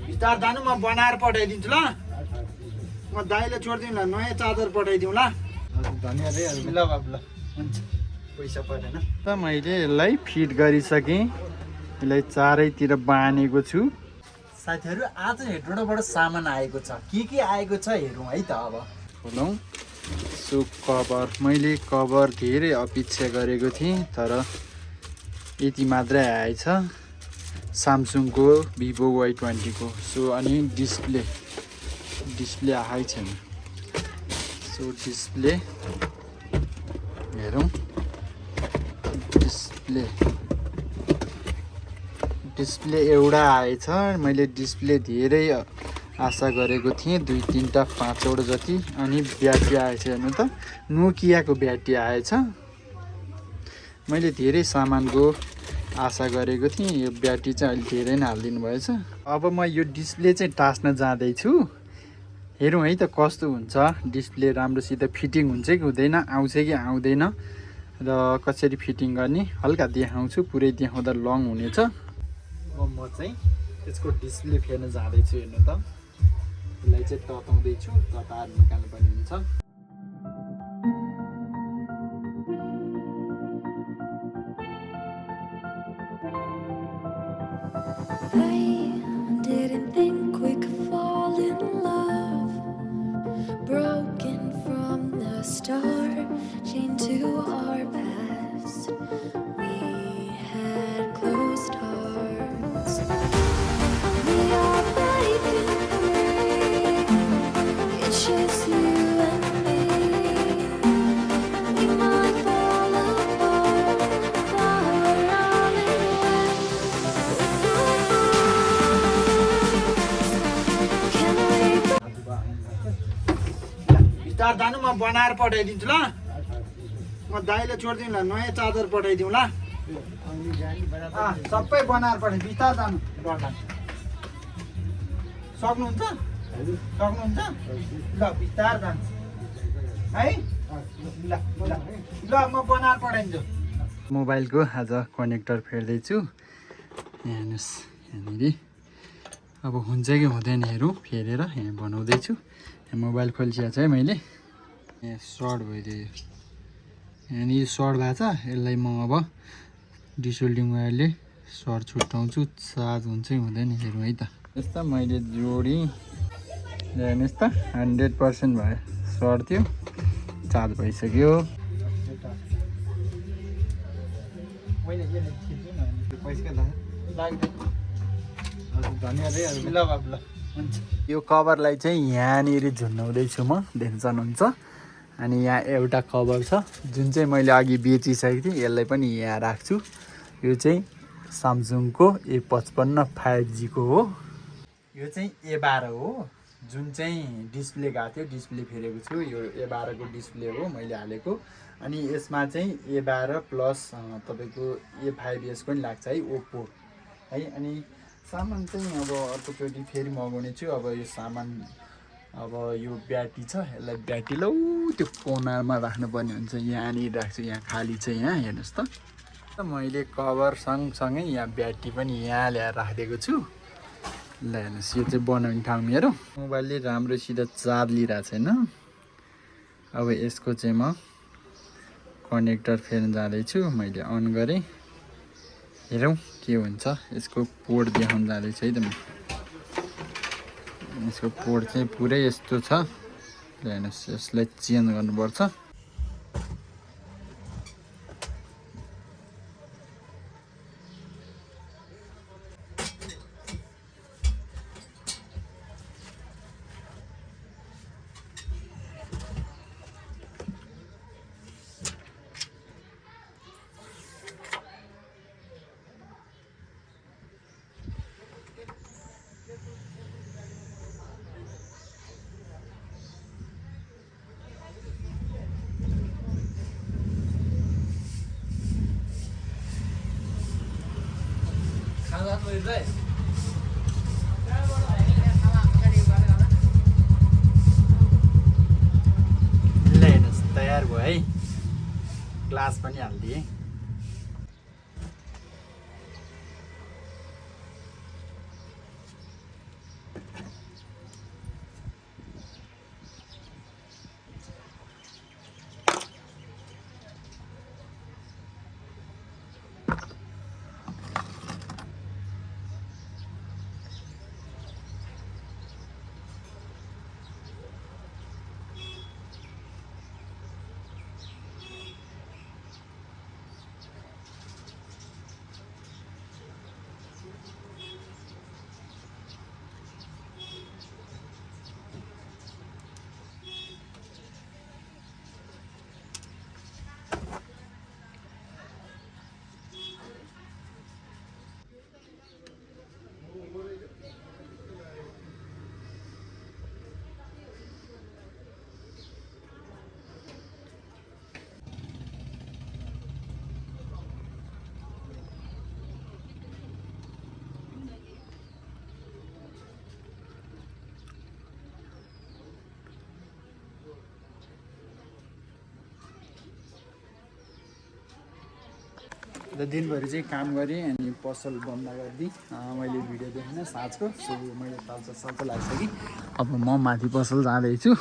भित्र जानु म बनाएर पठाइदिन्छु ल म दाइले छोडिदिउँ ल नयाँ चादर पठाइदिउँ ल धन्यवाद है ल बाबु ल हुन्छ पैसा परेन त मैले यसलाई फिट गरिसकेँ यसलाई चारैतिर बाँधेको छु साथीहरू आज हेडबाट सामान आएको छ के आएको छ हेरौँ है त अब खोलौँ सो कभर मैले कभर धेरै अपेक्षा गरेको थिएँ तर यति मात्रै आएछ स्यामसङको भिभो Y20 को सो अनि डिस्प्ले आएकै छैन सो डिस्प्ले हेरौँ डिस्प्ले एउटा आएछ मैले डिस्प्ले धेरै आशा गरेको थिएँ 2, 3, 5 वटा जति अनि ब्याट्री आएछ हेर्नु त नोकियाको ब्याट्री आएछ मैले धेरै सामानको आशा गरेको थिएँ यो ब्याट्री चाहिँ अहिले धेरै नै हालिदिनु भएछ अब म यो डिस्प्ले चाहिँ टास्न जाँदैछु हेरौँ है त कस्तो हुन्छ डिस्प्ले राम्रोसित फिटिङ हुन्छ कि हुँदैन आउँछ कि आउँदैन र कसरी फिटिङ गर्ने हल्का देखाउँछु पुरै देखाउँदा लङ हुनेछ अब म चाहिँ यसको डिस्प्ले फेर्न जाँदैछु हेर्नु त यसलाई चाहिँ तताउँदैछु तताएर निकाल्नु पर्ने हुन्छ Didn't think we could fall in love. Broken from the start, chained to our past. We had closed hearts. We are breaking free. It's just you and me. We might fall apart, but all in one. भित्र जानु म बनाएर पठाइदिन्छु ल म दाइले छोडिदिउँ ल नयाँ चादर पठाइदिउँ ल सबै बनाएर पठाइ भित्र जानु सक्नुहुन्छ ल भित्र जानु है ल म बनाएर पठाइदिन्छु मोबाइलको आज कनेक्टर फेर्दैछु हेर्नुहोस् यहाँनिर अब हुन्छ कि हुँदैन हेरौँ फेरेर यहाँ बनाउँदैछु मोबाइल खोलिसकेको छ है मैले यहाँ सर्ट भइदियो यहाँनिर सर्ट भएको छ यसलाई म अब डिसोल्डिङ वायरले सर्ट छुट्याउँछु चार्ज हुन्छ कि हुँदैन हेरौँ है त यस्तो मैले जोडी हेर्नुहोस् त 100% भयो सर्ट थियो चार्ज भइसक्यो धन्यवाद है ल बाबु ल हुन्छ यो कभरलाई चाहिँ यहाँनिर झुन्डाउँदैछु म देख्न चाहनुहुन्छ अनि यहाँ एउटा कभर छ जुन चाहिँ मैले अघि बेचिसकेको थिएँ यसलाई पनि यहाँ राख्छु यो चाहिँ स्यामसङको A55 5G को हो यो चाहिँ A12 हो जुन चाहिँ डिस्प्ले गएको थियो डिस्प्ले फेरेको छु यो A12 को डिस्प्ले हो मैले हालेको अनि यसमा चाहिँ A12 प्लस तपाईँको A5s पनि लाग्छ है ओप्पो है अनि सामान चाहिँ अब अर्कोचोटि फेरि मगाउने छु अब यो सामान अब यो ब्याट्री छ यसलाई ब्याट्री लौ त्यो कोनामा राख्नुपर्ने हुन्छ यहाँनिर राख्छु यहाँ खाली छ यहाँ हेर्नुहोस् त मैले कभर सँगसँगै यहाँ ब्याट्री पनि यहाँ ल्याएर राखिदिएको छु ल हेर्नुहोस् यो चाहिँ बनाउने ठाउँ मेरो मोबाइलले राम्रोसित चार्ज लिइरहेको छैन अब यसको चाहिँ म कनेक्टर फेर्न जाँदैछु मैले अन गरेँ हेरौँ के हुन्छ यसको पोर्ट देखाउन जाँदैछ है त म यसको पोर्ट चाहिँ पुरै यस्तो छ हेर्नुहोस् यसलाई चेन्ज गर्नुपर्छ तयार भयो है ग्लास पनि हालिदिएँ र दिनभरि चाहिँ काम गरेँ अनि पसल बन्द गरिदिएँ मैले भिडियो देखेन साँझको सो मैले तालचा लाग्छ कि अब म माथि पसल जाँदैछु